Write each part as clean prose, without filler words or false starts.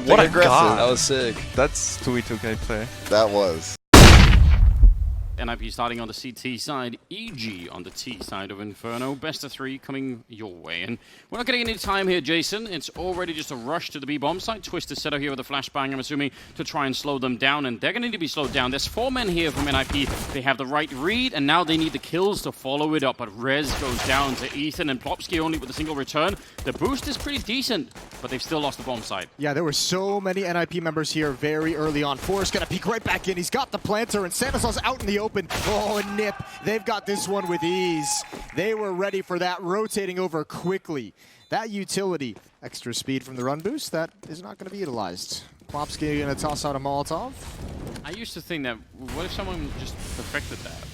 something aggressive. That was sick. That's 2v2 gameplay. That was. NiP starting on the CT side, EG on the T side of Inferno. Best of 3 coming your way. And we're not getting any time here, Jason. It's already just a rush to the B-bomb site. Twist is set up here with a flashbang, I'm assuming, to try and slow them down. And they're going to need to be slowed down. There's 4 men here from NiP. They have the right read, and now they need the kills to follow it up. But Rez goes down to Ethan, and Plopsky only with a single return. The boost is pretty decent, but they've still lost the bomb site. Yeah, there were so many NiP members here very early on. Forrest going to peek right back in. He's got the planter, and Stanislaus out in the open. Oh, and NiP, they've got this one with ease. They were ready for that, rotating over quickly. That utility, extra speed from the run boost, that is not going to be utilized. Plopsky going to toss out a Molotov. I used to think that, what if someone just perfected that?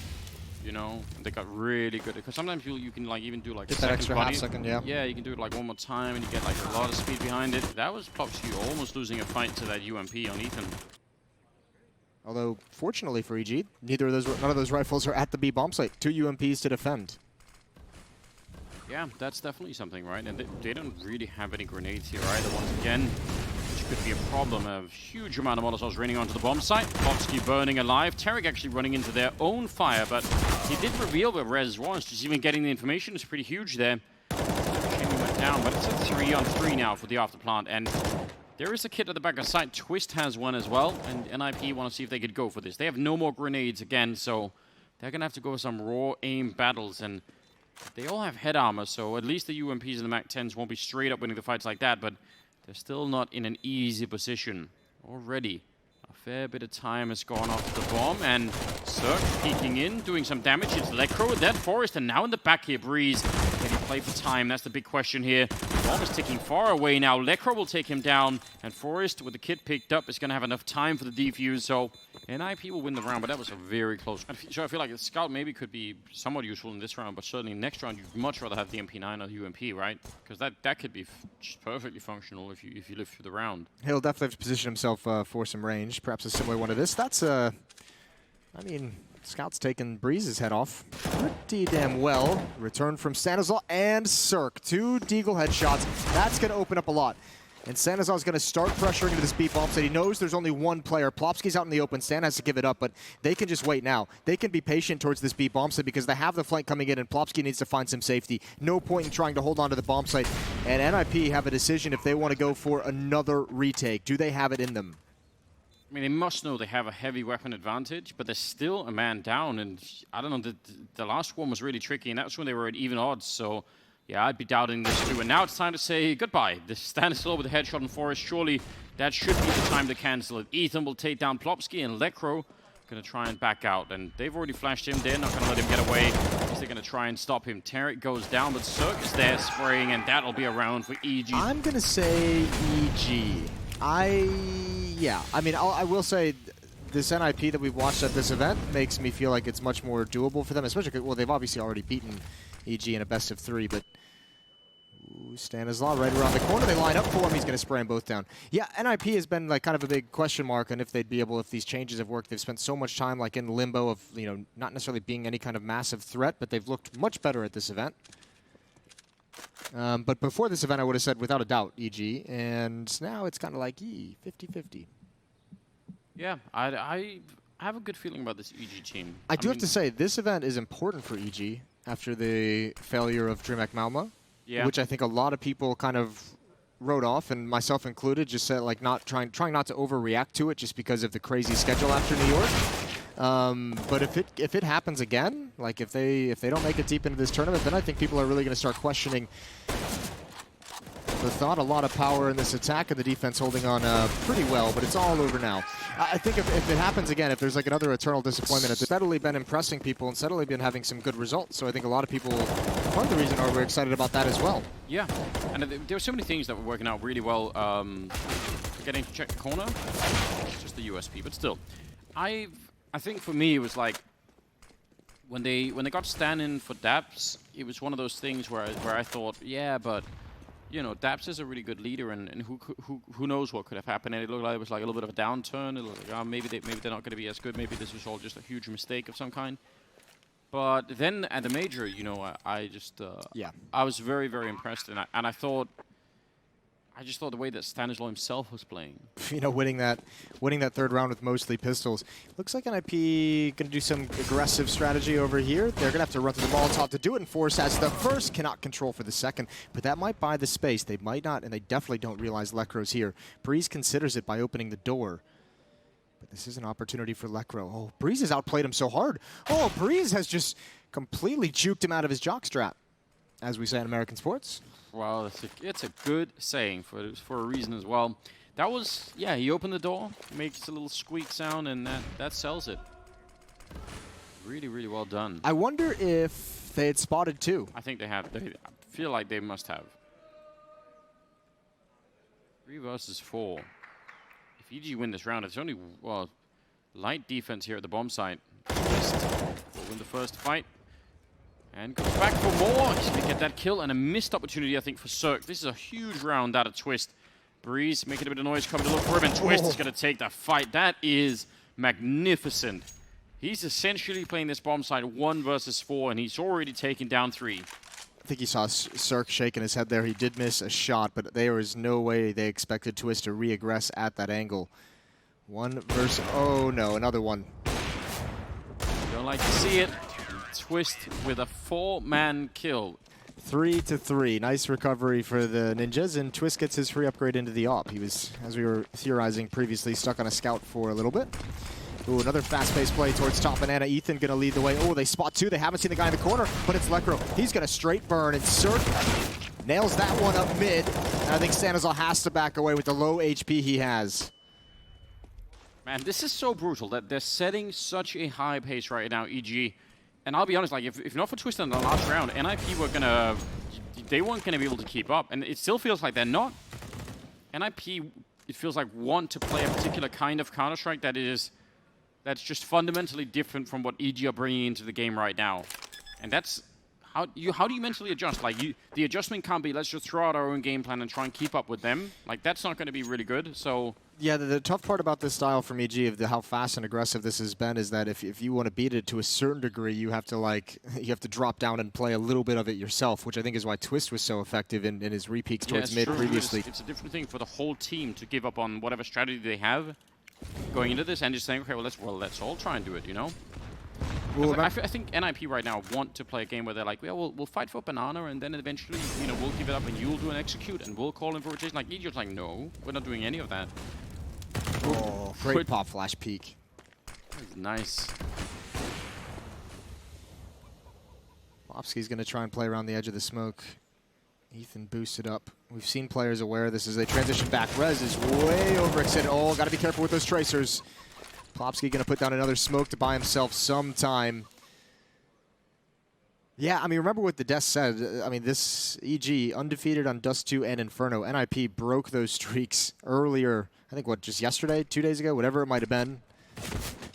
You know, they got really good. Because sometimes you can like even do like Get a that second extra body. half second, yeah. Yeah, you can do it like one more time, and you get like a lot of speed behind it. That was Plopsky almost losing a fight to that UMP on Ethan. Although, fortunately for EG, none of those rifles are at the B bomb site. 2 UMPs to defend. Yeah, that's definitely something, right? And they don't really have any grenades here either, once again, which could be a problem. A huge amount of Molotovs raining onto the bomb site. Plopsky burning alive. Tarek actually running into their own fire, but he did reveal where Rez was. Just even getting the information is pretty huge there. Shame he went down, but it's a 3-on-3 now for the afterplant, and there is a kit at the back of site. Twist has one as well, and NiP want to see if they could go for this. They have no more grenades again, so they're going to have to go for some raw aim battles, and they all have head armor, so at least the UMPs and the MAC-10s won't be straight up winning the fights like that, but they're still not in an easy position. Already, a fair bit of time has gone off the bomb, and Cirque peeking in, doing some damage. It's Lecro with that Forest, and now in the back here, Breeze. Can he play for time? That's the big question here. The bomb is ticking far away now. Lecro will take him down, and Forest, with the kit picked up, is going to have enough time for the defuse, so NiP will win the round, but that was a very close. So I feel like the Scout maybe could be somewhat useful in this round, but certainly next round you'd much rather have the MP9 or the UMP, right? Because that could be just perfectly functional if you live through the round. He'll definitely have to position himself for some range, perhaps a similar one to this. That's I mean, Scout's taking Breeze's head off pretty damn well. Return from Stanislaus and Cirque. 2 Deagle headshots. That's going to open up a lot. And Stanislaus is going to start pressuring into this B bomb site. He knows there's only one player. Plopsky's out in the open. Stan has to give it up, but they can just wait now. They can be patient towards this B bomb site because they have the flank coming in, and Plopsky needs to find some safety. No point in trying to hold on to the bomb site. And NiP have a decision if they want to go for another retake. Do they have it in them? I mean, they must know they have a heavy weapon advantage, but there's still a man down, and I don't know, the last one was really tricky, and that's when they were at even odds, so yeah, I'd be doubting this too. And now it's time to say goodbye. This Stanislaus with a headshot on Forest, surely that should be the time to cancel it. Ethan will take down Plopsky, and Lecro going to try and back out, and they've already flashed him. They're not going to let him get away. They're going to try and stop him. Tarek goes down, but Cirque is there spraying, and that'll be a round for EG. I'm going to say EG. Yeah, I mean, I will say this NiP that we've watched at this event makes me feel like it's much more doable for them, especially because, well, they've obviously already beaten EG in a best of 3, but Stanislaus right around the corner. They line up for him. He's going to spray them both down. Yeah, NiP has been like kind of a big question mark on if they'd be able, if these changes have worked. They've spent so much time like in limbo of, you know, not necessarily being any kind of massive threat, but they've looked much better at this event. But before this event, I would have said without a doubt EG, and now it's kind of like 50-50. Yeah, I have a good feeling about this EG team. I do have to say, this event is important for EG after the failure of DreamHack Malmö, which I think a lot of people kind of wrote off, and myself included, just said like trying not to overreact to it just because of the crazy schedule after New York. But if it happens again, like if they don't make it deep into this tournament, then I think people are really going to start questioning the thought. A lot of power in this attack, and the defense holding on pretty well, but it's all over now. I think if it happens again, if there's like another eternal disappointment, it's steadily been impressing people and steadily been having some good results. So I think a lot of people, part of the reason are we're excited about that as well. Yeah, and there were so many things that were working out really well. Getting to check the corner, it's just the USP, but still, I think for me it was like when they got Stan in for Daps, it was one of those things where I thought, yeah, but you know, Daps is a really good leader, and who knows what could have happened. And it looked like it was like a little bit of a downturn. It looked like, maybe they're not going to be as good. Maybe this was all just a huge mistake of some kind. But then at the major, you know, I just I was very, very impressed, and I thought I just thought the way that Stanislaw himself was playing. You know, winning that third round with mostly pistols. Looks like NiP going to do some aggressive strategy over here. They're going to have to run through the Molotov to do it, and Force has the first, cannot control for the second. But that might buy the space. They might not, and they definitely don't realize Lekro's here. Breeze considers it by opening the door. But this is an opportunity for Lekro. Oh, Breeze has outplayed him so hard. Oh, Breeze has just completely juked him out of his jockstrap, as we say in American sports. Well, it's a good saying for a reason as well. That was, yeah, he opened the door, makes a little squeak sound, and that sells it. Really, really well done. I wonder if they had spotted too. I think they have. I feel like they must have. 3 versus 4. If EG win this round, it's only, well, light defense here at the bomb site. Will win the first fight. And goes back for more. He's going to get that kill and a missed opportunity, I think, for Cirque. This is a huge round out of Twist. Breeze making a bit of noise, coming to look for him, and Twist is going to take that fight. That is magnificent. He's essentially playing this bomb site 1 versus 4, and he's already taken down 3. I think he saw Cirque shaking his head there. He did miss a shot, but there was no way they expected Twist to re-aggress at that angle. 1 versus... Oh, no, another one. Don't like to see it. Twist with a 4-man kill. 3-3. Nice recovery for the Ninjas, and Twist gets his free upgrade into the AWP. He was, as we were theorizing previously, stuck on a scout for a little bit. Ooh, another fast-paced play towards top banana. Ethan going to lead the way. Oh, they spot 2. They haven't seen the guy in the corner, but it's Lekro. He's going to straight burn, and Cirque nails that one up mid. And I think Stanislaw has to back away with the low HP he has. Man, this is so brutal that they're setting such a high pace right now, EG. And I'll be honest, like if not for Twist in the last round, NiP they weren't gonna be able to keep up, and it still feels like they're not. NiP, it feels like want to play a particular kind of Counter-Strike that's just fundamentally different from what EG are bringing into the game right now, and that's how do you mentally adjust? Like the adjustment can't be let's just throw out our own game plan and try and keep up with them. Like that's not going to be really good. So. Yeah, the tough part about this style from EG, of how fast and aggressive this has been, is that if you want to beat it to a certain degree, you have to drop down and play a little bit of it yourself, which I think is why Twist was so effective in his repeats towards mid previously. It's a different thing for the whole team to give up on whatever strategy they have going into this and just saying, okay, well, let's all try and do it, you know? Well, I think NiP right now want to play a game where they're like, well, we'll fight for banana, and then eventually, you know, we'll give it up, and you'll do an execute, and we'll call in for rotation. Like, EG's like, no, we're not doing any of that. Oh, great pop flash peek. Nice. Lopsky's going to try and play around the edge of the smoke. Ethan boosted up. We've seen players aware of this as they transition back. Rez is way overextended. Oh, got to be careful with those tracers. Plopsky going to put down another smoke to buy himself some time. Yeah, I mean, remember what the Death said. I mean, this EG, undefeated on Dust 2 and Inferno. NiP broke those streaks earlier, I think, what, just yesterday, 2 days ago, whatever it might have been.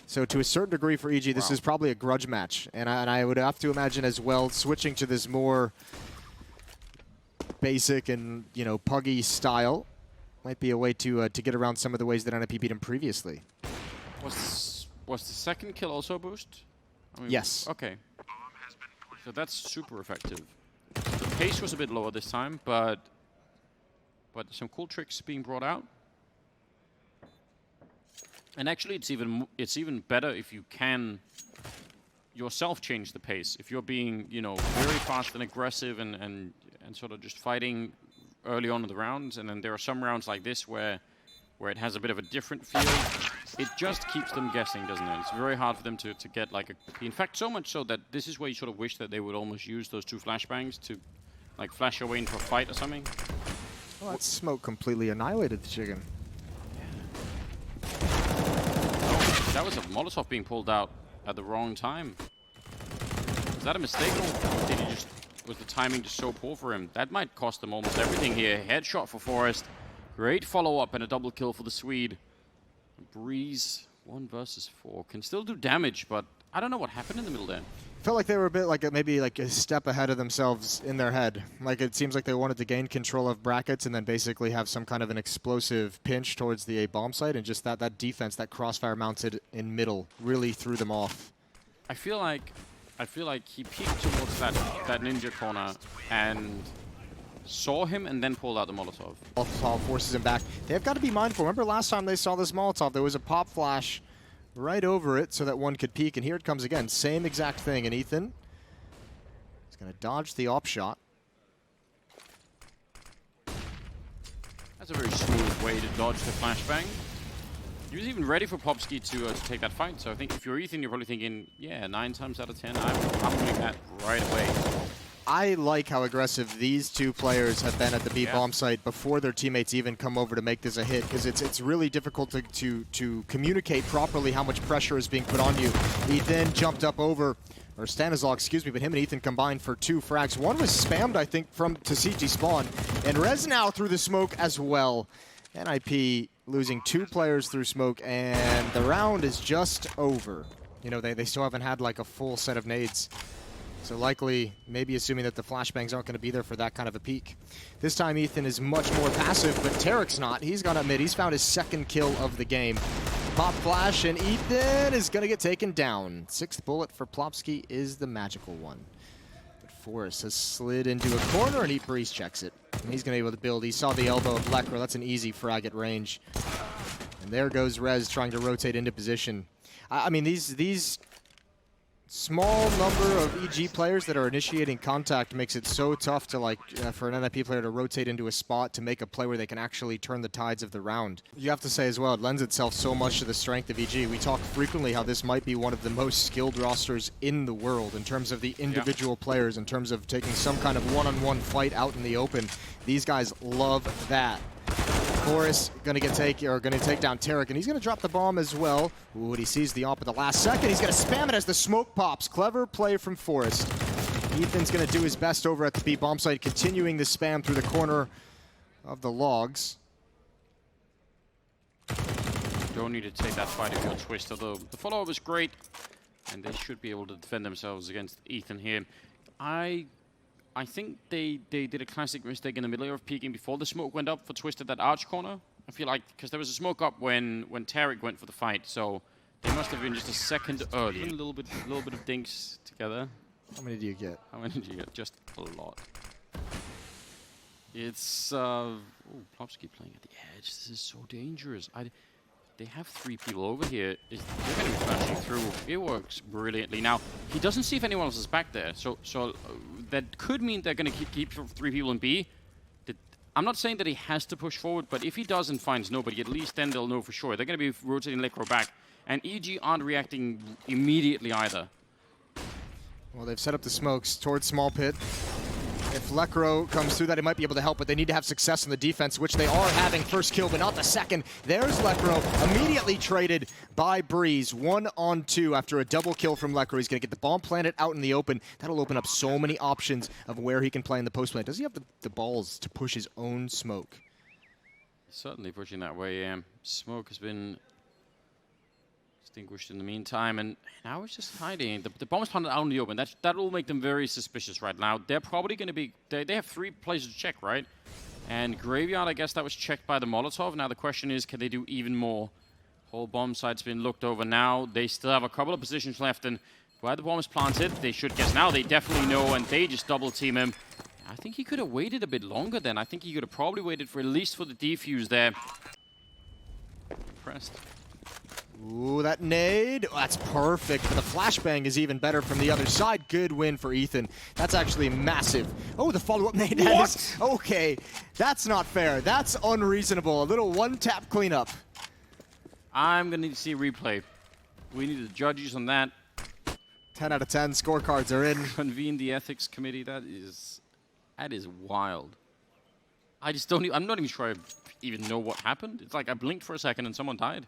So to a certain degree for EG, this is probably a grudge match. And I would have to imagine as well, switching to this more basic and, you know, puggy style might be a way to get around some of the ways that NiP beat him previously. Was the second kill also a boost? I mean, yes. Okay. So that's super effective. The pace was a bit lower this time, but some cool tricks being brought out. And actually, it's even better if you can yourself change the pace. If you're being, you know, very fast and aggressive and sort of just fighting early on in the rounds, and then there are some rounds like this where it has a bit of a different feel. It just keeps them guessing, doesn't it? It's very hard for them to get like a... In fact, so much so that this is where you sort of wish that they would almost use those 2 flashbangs to like flash away into a fight or something. Well, that smoke completely annihilated the chicken. Oh, that was a Molotov being pulled out at the wrong time. Was that a mistake, or did he just... Was the timing just so poor for him? That might cost them almost everything here. Headshot for Forest. Great follow-up and a double kill for the Swede. Breeze, 1 versus 4. Can still do damage, but I don't know what happened in the middle there. Felt like they were a bit like maybe like a step ahead of themselves in their head. Like it seems like they wanted to gain control of brackets and then basically have some kind of an explosive pinch towards the A bomb site, and just that defense, that crossfire mounted in middle, really threw them off. I feel like he peeked towards that ninja corner, and saw him and then pulled out the Molotov. Molotov forces him back. They've got to be mindful. Remember last time they saw this Molotov, there was a pop flash right over it so that one could peek, and here it comes again. Same exact thing, and Ethan is going to dodge the op shot. That's a very smooth way to dodge the flashbang. He was even ready for Popsky to take that fight, so I think if you're Ethan, you're probably thinking, yeah, 9 times out of 10, I'm winning that right away. I like how aggressive these two players have been at the B bomb site before their teammates even come over to make this a hit, because it's really difficult to communicate properly how much pressure is being put on you. Ethan jumped up over, or Stanislaw, excuse me, but him and Ethan combined for 2 frags. One was spammed, I think, from to CG spawn, and Rez now through the smoke as well. NiP losing 2 players through smoke, and the round is just over. You know, they still haven't had like a full set of nades. So likely, maybe assuming that the flashbangs aren't going to be there for that kind of a peak. This time Ethan is much more passive, but Tarek's not. He's gone up mid. He's found his 2nd kill of the game. Pop flash, and Ethan is going to get taken down. 6th bullet for Plopsky is the magical one. But Forrest has slid into a corner, and Eat Breeze checks it. And he's going to be able to build. He saw the elbow of Lekro. That's an easy frag at range. And there goes Rez trying to rotate into position. I mean, these small number of EG players that are initiating contact makes it so tough to, like, for an NiP player to rotate into a spot to make a play where they can actually turn the tides of the round. You have to say as well, it lends itself so much to the strength of EG. We talk frequently how this might be one of the most skilled rosters in the world in terms of the individual players, in terms of taking some kind of one-on-one fight out in the open. These guys love that. Forrest gonna take down Tarek, and he's gonna drop the bomb as well. Ooh, and he sees the op at the last second. He's gonna spam it as the smoke pops. Clever play from Forrest. Ethan's gonna do his best over at the B bomb site, continuing the spam through the corner of the logs. Don't need to take that fight if you're Twist, although the follow-up was great, and they should be able to defend themselves against Ethan here. I think they did a classic mistake in the middle of peeking before the smoke went up for Twist at that arch corner. I feel like, because there was a smoke up when Tarek went for the fight, so they must have been just a second early. A little bit of dinks together. How many do you get? How many do you get? Just a lot. It's oh, Plopsky playing at the edge. This is so dangerous. They have 3 people over here. They're going to be flashing through. It works brilliantly. Now, he doesn't see if anyone else is back there, so that could mean they're going to keep 3 people in B. I'm not saying that he has to push forward, but if he does and finds nobody, at least then they'll know for sure. They're going to be rotating Lekro back, and EG aren't reacting immediately either. Well, they've set up the smokes towards small pit. If Lekro comes through that, it might be able to help, but they need to have success in the defense, which they are having. First kill, but not the second. There's Lekro, immediately traded by Breeze. 1-on-2 after a double kill from Lekro. He's going to get the bomb planted out in the open. That'll open up so many options of where he can play in the post plant. Does he have the balls to push his own smoke? Certainly pushing that way. Smoke has been extinguished in the meantime, and now it's just hiding. The bomb is planted out in the open. That will make them very suspicious right now. They're probably going to be... They have 3 places to check, right? And Graveyard, I guess that was checked by the Molotov. Now the question is, can they do even more? Whole bomb site's been looked over now. They still have a couple of positions left, and where the bomb is planted, they should guess now. They definitely know, and they just double team him. I think he could have waited a bit longer then. I think he could have probably waited for at least for the defuse there. Impressed. Ooh, that nade. Oh, that's perfect. But the flashbang is even better from the other side. Good win for Ethan. That's actually massive. Oh, the follow-up nade. What? Okay, that's not fair. That's unreasonable. A little one-tap cleanup. I'm going to need to see a replay. We need the judges on that. 10 out of 10 scorecards are in. Convene the ethics committee. That is wild. I just don't. I'm not even sure I even know what happened. It's like I blinked for a second and someone died.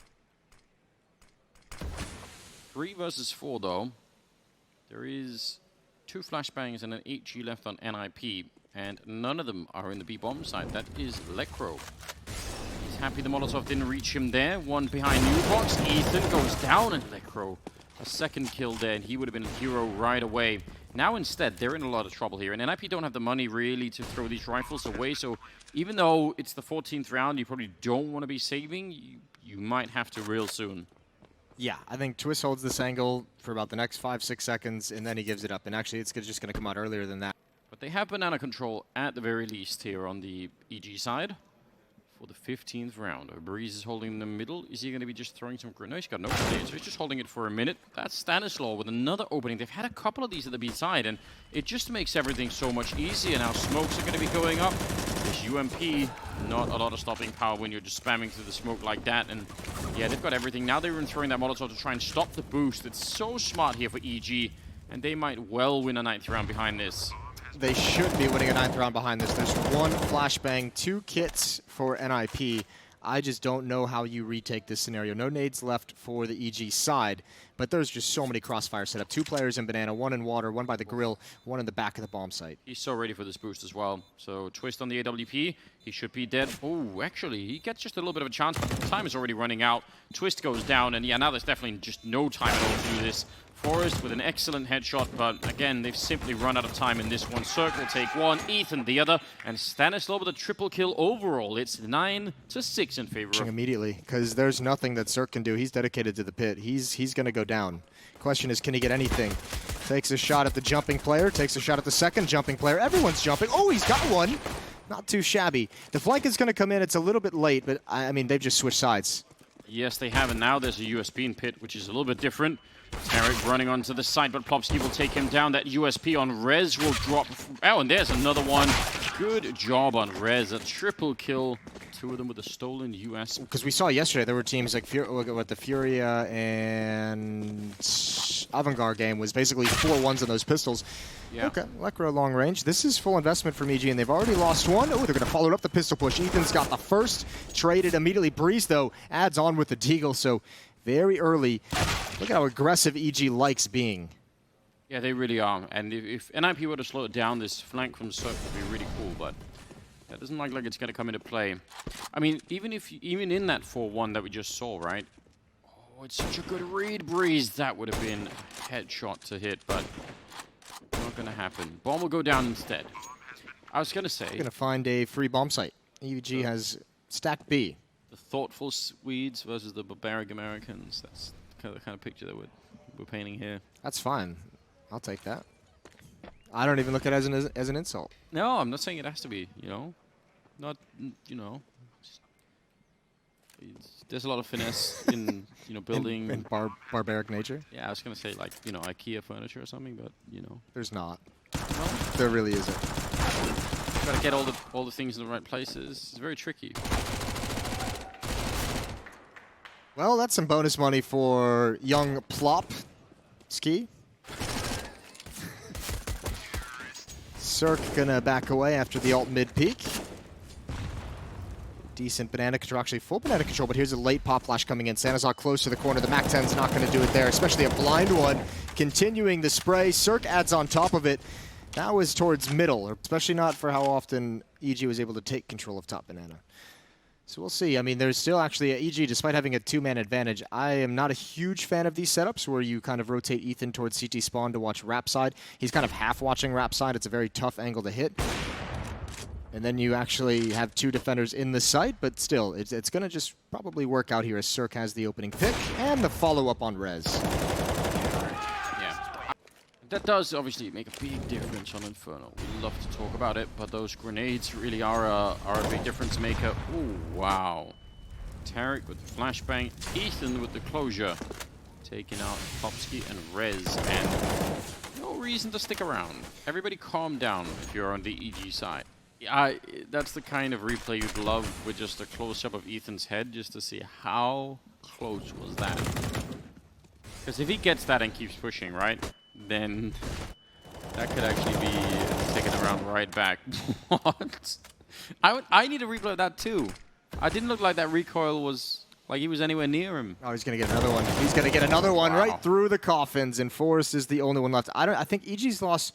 3 versus 4 though. There is 2 flashbangs and an HG left on NiP, and none of them are in the B bomb side. That is Lekro. He's happy the Molotov didn't reach him there. 1 behind U-Box. Ethan goes down, and Lekro a 2nd kill there, and he would have been a hero right away. Now instead, they're in a lot of trouble here, and NiP don't have the money really to throw these rifles away, so even though it's the 14th round, you probably don't want to be saving, you might have to real soon. Yeah, I think Twist holds this angle for about the next 5-6 seconds, and then he gives it up. And actually, it's just going to come out earlier than that. But they have banana control at the very least here on the EG side for the 15th round. Breeze is holding in the middle. Is he going to be just throwing some grenades? He's got no grenades, so he's just holding it for a minute. That's Stanislaw with another opening. They've had a couple of these at the B side, and it just makes everything so much easier. Now smokes are going to be going up. This UMP, not a lot of stopping power when you're just spamming through the smoke like that. And yeah, they've got everything. Now they're even throwing that Molotov to try and stop the boost. It's so smart here for EG, and they might well win a 9th round behind this. They should be winning a 9th round behind this. There's 1 flashbang, 2 kits for NiP. I just don't know how you retake this scenario. No nades left for the EG side, but there's just so many crossfires set up. 2 players in banana, 1 in water, 1 by the grill, 1 in the back of the bomb site. He's so ready for this boost as well. So twist on the AWP. He should be dead. Oh, actually, he gets just a little bit of a chance, but time is already running out. Twist goes down, and yeah, now there's definitely just no time at all to do this. Forrest with an excellent headshot, but again, they've simply run out of time in this one. Cirque will take 1, Ethan the other, and Stanislaw with a triple kill overall. It's 9-6 in favor of... Immediately, because there's nothing that Cirque can do. He's dedicated to the pit. He's going to go down. Question is, can he get anything? Takes a shot at the jumping player, takes a shot at the second jumping player. Everyone's jumping. Oh, he's got one! Not too shabby. The flank is going to come in. It's a little bit late, but I mean, they've just switched sides. Yes, they have, and now there's a USP in pit, which is a little bit different. Tarek running onto the side, but Plopsky will take him down. That USP on Rez will drop. Oh, and there's another one. Good job on Rez. A triple kill. 2 of them with a stolen US. Because we saw yesterday there were teams like the Furia and Avantgarde game was basically 4-1s on those pistols. Yeah. Okay, Lekro long range. This is full investment from EG, and they've already lost 1. Oh, they're going to follow it up the pistol push. Ethan's got the first. Traded immediately. Breeze, though, adds on with the Deagle, so very early. Look at how aggressive EG likes being. Yeah, they really are. And if NiP were to slow it down, this flank from Cirque would be really cool, but that doesn't look like it's going to come into play. I mean, even in that 4-1 that we just saw, right? Oh, it's such a good read, Breeze. That would have been a headshot to hit, but not going to happen. Bomb will go down instead. I was going to say... Going to find a free bomb site. EG has stack B. The thoughtful Swedes versus the barbaric Americans. That's the kind of picture that we're painting here. That's fine. I'll take that. I don't even look at it as an insult. No, I'm not saying it has to be, you know. Not, you know. There's a lot of finesse in, you know, building. In barbaric nature? Yeah, I was going to say, like, you know, IKEA furniture or something, but, you know. There's not. No? There really isn't. You've got to get all the things in the right places. It's very tricky. Well, that's some bonus money for young Plopsky. Cirque gonna back away after the ult mid peak. Decent banana control, actually full banana control, but here's a late pop flash coming in. Sanazar close to the corner. The Mac 10's not gonna do it there, especially a blind one. Continuing the spray. Cirque adds on top of it. That was towards middle, especially not for how often EG was able to take control of top banana. So we'll see. I mean, there's still actually EG, despite having a 2-man advantage. I am not a huge fan of these setups where you kind of rotate Ethan towards CT spawn to watch Rap side. He's kind of half watching Rap side. It's a very tough angle to hit. And then you actually have 2 defenders in the site, but still, it's going to just probably work out here as Cirque has the opening pick and the follow-up on Rez. That does obviously make a big difference on Inferno. We love to talk about it, but those grenades really are a big difference maker. Ooh, wow. Tarek with the flashbang, Ethan with the closure, taking out Plopsky and Rez, and no reason to stick around. Everybody calm down if you're on the EG side. That's the kind of replay you'd love, with just a close-up of Ethan's head, just to see how close was that. Because if he gets that and keeps pushing, right? Then that could actually be taken around right back. What? I need a replay of that too. I didn't look like that recoil was like he was anywhere near him. Oh, he's gonna get another one. He's gonna get another one right through the coffins, and Forrest is the only one left. I think EG's lost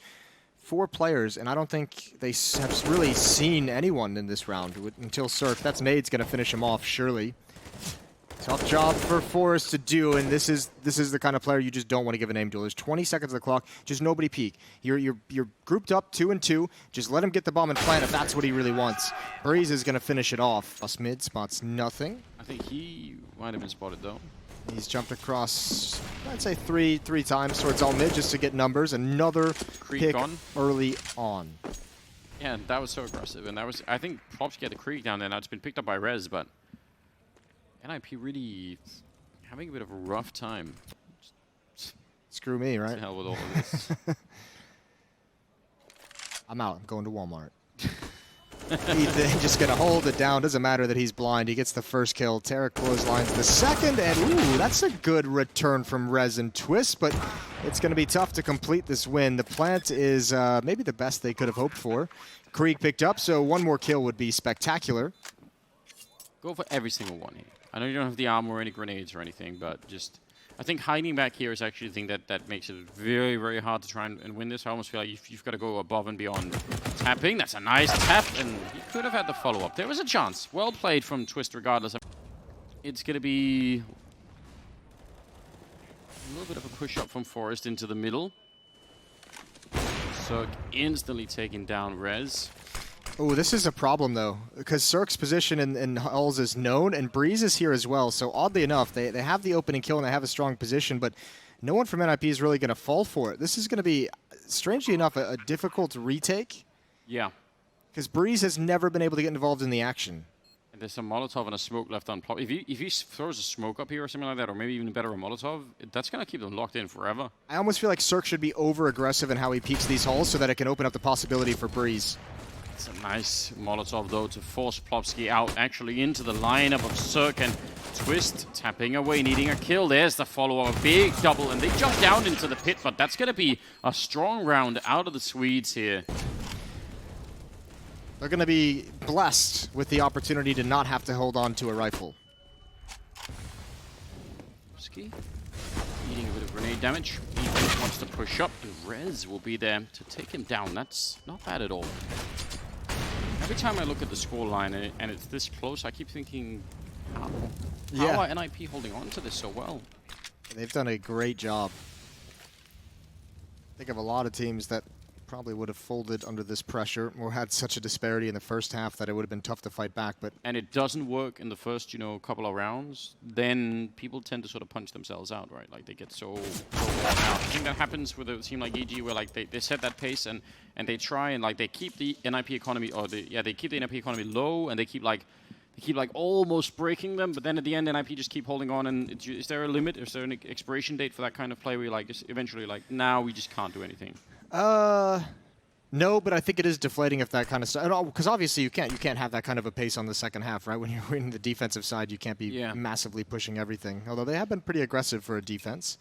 4 players, and I don't think they have really seen anyone in this round until Cirque. That's Nade's gonna finish him off, surely. Tough job for Forrest to do, and this is the kind of player you just don't want to give a name to. There's 20 seconds on the clock, just nobody peek. You're grouped up 2 and 2. Just let him get the bomb and plant if that's what he really wants. Breeze is going to finish it off. Us mid spots nothing. I think he might have been spotted though. He's jumped across, I'd say three times towards all mid just to get numbers. Another Creep pick on. early on. Yeah, and that was so aggressive. And that was, I think, Plopsky had the creek down there. Now it's been picked up by Rez, but NiP really having a bit of a rough time. Screw me, right? To hell with all of this. I'm out. I'm going to Walmart. Ethan just going to hold it down. Doesn't matter that he's blind. He gets the first kill. Tarek clotheslines the second. And, ooh, that's a good return from Rez and Twist. But it's going to be tough to complete this win. The plant is maybe the best they could have hoped for. Krieg picked up, so one more kill would be spectacular. Go for every single one here. I know you don't have the armor or any grenades or anything, but just... I think hiding back here is actually the thing that makes it very, very hard to try and win this. I almost feel like you've got to go above and beyond tapping. That's a nice tap, and he could have had the follow-up. There was a chance. Well played from Twist regardless. It's going to be a little bit of a push-up from Forest into the middle. Cirque instantly taking down Rez. Oh, this is a problem, though, because Cirque's position in Hulls is known, and Breeze is here as well. So oddly enough, they have the opening kill, and they have a strong position, but no one from NiP is really going to fall for it. This is going to be, strangely enough, a difficult retake. Yeah. Because Breeze has never been able to get involved in the action. And there's a Molotov and a smoke left on Plop. If he throws a smoke up here or something like that, or maybe even better a Molotov, that's going to keep them locked in forever. I almost feel like Cirque should be over-aggressive in how he peeks these halls so that it can open up the possibility for Breeze. It's a nice Molotov, though, to force Plopsky out, actually into the lineup of Cirque, and Twist tapping away, needing a kill. There's the follow-up, a big double, and they jump down into the pit, but that's going to be a strong round out of the Swedes here. They're going to be blessed with the opportunity to not have to hold on to a rifle. Plopsky eating a bit of grenade damage. He wants to push up. Rez will be there to take him down. That's not bad at all. Every time I look at the scoreline and it's this close, I keep thinking, how are NiP holding on to this so well? They've done a great job. Think of a lot of teams that probably would have folded under this pressure or had such a disparity in the first half that it would have been tough to fight back. But and it doesn't work in the first, couple of rounds, then people tend to sort of punch themselves out, right? Like they get so worn out. I think that happens with a team like EG where like they set that pace and they try and like they keep the NiP economy they keep the NiP economy low, and they keep like almost breaking them, but then at the end NiP just keep holding on. And is there a limit? Is there an expiration date for that kind of play where you're like just eventually like now we just can't do anything? No, but I think it is deflating if that kind of stuff. Because obviously you can't have that kind of a pace on the second half, right? When you're winning the defensive side, you can't be massively pushing everything. Although they have been pretty aggressive for a defense.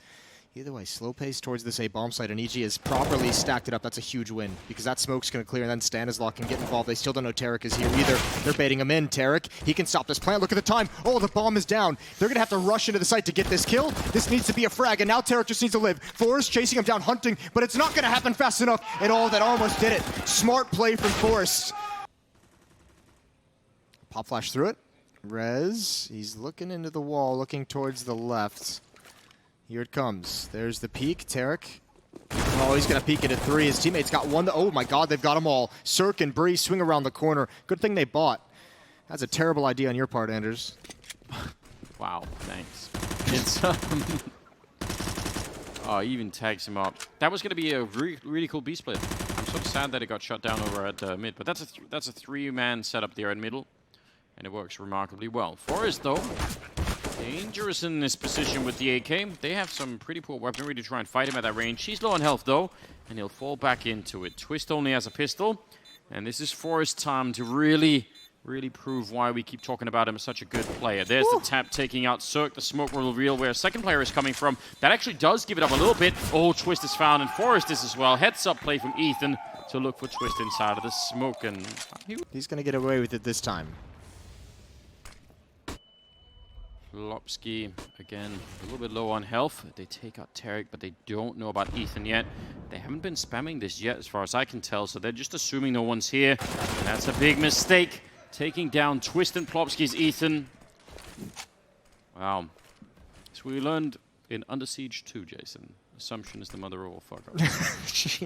Either way, slow pace towards this A bomb site, and EG has properly stacked it up. That's a huge win, because that smoke's going to clear, and then Stanislaw can get involved. They still don't know Tarek is here either. They're baiting him in. Tarek, he can stop this plant. Look at the time. Oh, the bomb is down. They're going to have to rush into the site to get this kill. This needs to be a frag, and now Tarek just needs to live. Forrest chasing him down, hunting, but it's not going to happen fast enough. And oh, that almost did it. Smart play from Forrest. Pop flash through it. Rez, he's looking into the wall, looking towards the left. Here it comes. There's the peek. Tarek. Oh, he's going to peek it at 3. His teammates got one. Oh, my God, they've got them all. Cirque and Bree swing around the corner. Good thing they bought. That's a terrible idea on your part, Anders. Wow, thanks. It's oh, he even tags him up. That was going to be a really cool B split. I'm sort of sad that it got shut down over at mid, but that's a 3-man setup there at middle, and it works remarkably well. Forrest, though, dangerous in this position with the AK. They have some pretty poor weaponry to try and fight him at that range. He's low on health, though, and he'll fall back into it. Twist only has a pistol, and this is Forrest's time to really prove why we keep talking about him as such a good player. There's the tap taking out Cirque. The smoke will reveal where a second player is coming from. That actually does give it up a little bit. Oh, Twist is found, and Forrest is as well. Heads up play from Ethan to look for Twist inside of the smoke, and he's going to get away with it this time. Plopsky, again, a little bit low on health. They take out Tarek, but they don't know about Ethan yet. They haven't been spamming this yet, as far as I can tell, so they're just assuming no one's here. And that's a big mistake. Taking down Twist and Plopsky's Ethan. Wow. So we learned in Under Siege 2, Jason. Assumption is the mother of all fuck-ups.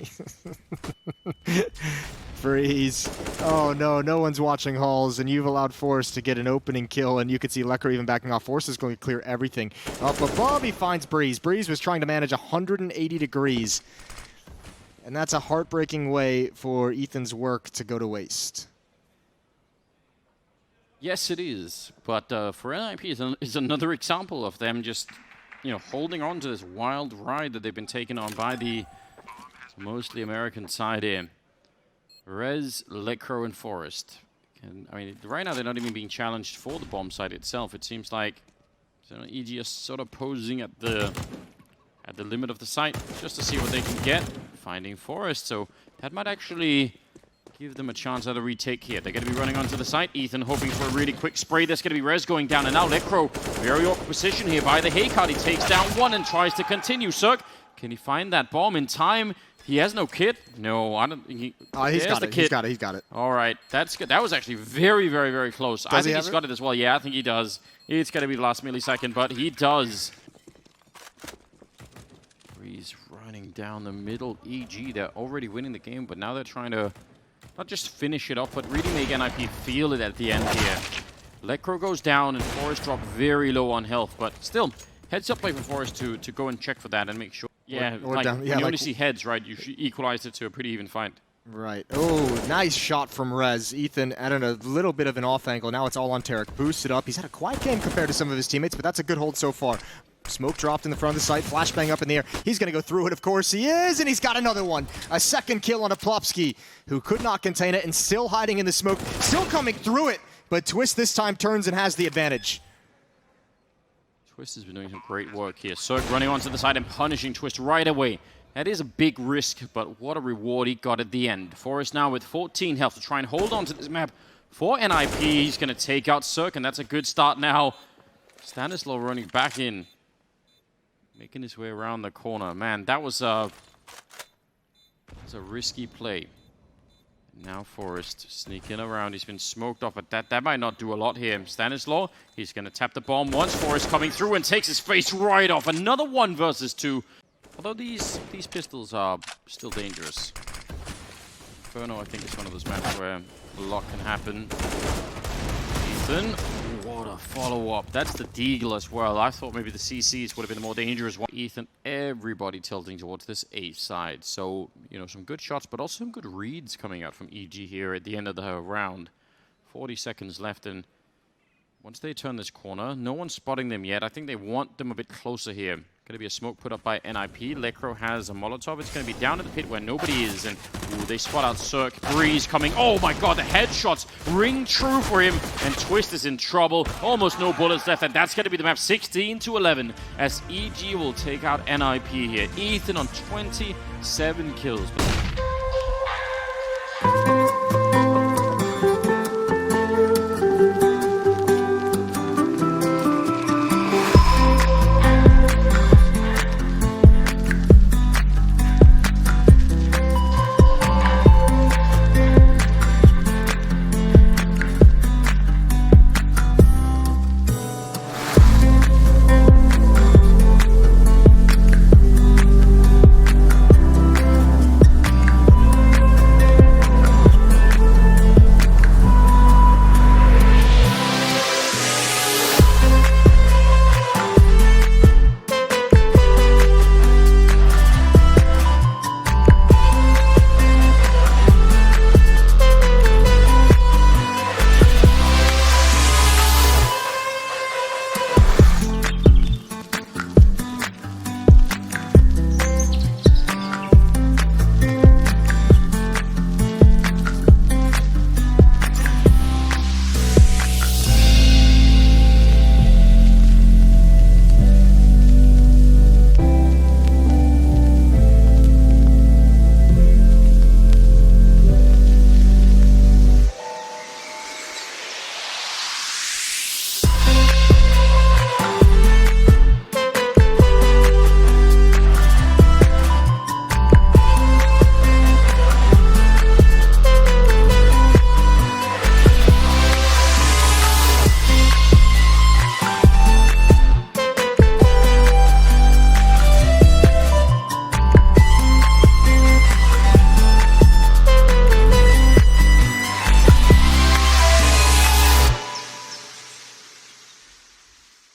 Freeze. Oh no, no one's watching Halls, and you've allowed Forrest to get an opening kill, and you can see Lekr even backing off. Forrest is going to clear everything. Up above, he finds Breeze. Breeze was trying to manage 180 degrees. And that's a heartbreaking way for Ethan's work to go to waste. Yes, it is. But for NiP is another example of them just, holding on to this wild ride that they've been taken on by the mostly American side here. Rez, Lekr, and Forrest. And I mean, right now they're not even being challenged for the bomb site itself. It seems like EG is sort of posing at the limit of the site just to see what they can get. Finding Forrest, so that might actually give them a chance at a retake here. They're going to be running onto the site. Ethan hoping for a really quick spray. There's going to be Rez going down, and now Lekr, very awkward position here by the Haycard. He takes down one and tries to continue. Cirque, can he find that bomb in time? He has no kit. No, I don't think he... he's got it. He's got it. He's got it. All right, that's good. That was actually very, very, very close. I think he's got it as well. Yeah, I think he does. It's going to be the last millisecond, but he does. He's running down the middle. EG, they're already winning the game, but now they're trying to not just finish it off, but really make NiP feel it at the end here. Lekr goes down, and Forrest dropped very low on health, but still, heads up play for Forrest to go and check for that and make sure. Yeah, when you only see heads, right, you should equalize it to a pretty even fight. Right. Oh, nice shot from Rez. Ethan added a little bit of an off angle. Now it's all on Tarek. Boosted up. He's had a quiet game compared to some of his teammates, but that's a good hold so far. Smoke dropped in the front of the site. Flashbang up in the air. He's going to go through it, of course he is, and he's got another one. A second kill on a Plopsky, who could not contain it and still hiding in the smoke. Still coming through it, but Twist this time turns and has the advantage. Twist has been doing some great work here. Cirque running onto the side and punishing Twist right away. That is a big risk, but what a reward he got at the end. Forrest now with 14 health to try and hold on to this map for NiP. He's going to take out Cirque, and that's a good start now. Stanislaw running back in. Making his way around the corner. Man, that was a risky play. Now Forrest sneaking around. He's been smoked off, but that might not do a lot here. Stanislaw, he's going to tap the bomb once. Forrest coming through and takes his face right off. Another 1 versus 2. Although these pistols are still dangerous. Inferno, I think, is one of those maps where a lot can happen. Ethan, what a follow-up. That's the Deagle as well. I thought maybe the CCs would have been the more dangerous one. Ethan, everybody tilting towards this A side. So, some good shots, but also some good reads coming out from EG here at the end of the round. 40 seconds left, and once they turn this corner, no one's spotting them yet. I think they want them a bit closer here. Going to be a smoke put up by NiP. Lekr has a Molotov. It's going to be down in the pit where nobody is. And they spot out Cirque. Breeze coming. Oh my god, the headshots ring true for him. And Twist is in trouble. Almost no bullets left. And that's going to be the map 16-11 as EG will take out NiP here. Ethan on 27 kills.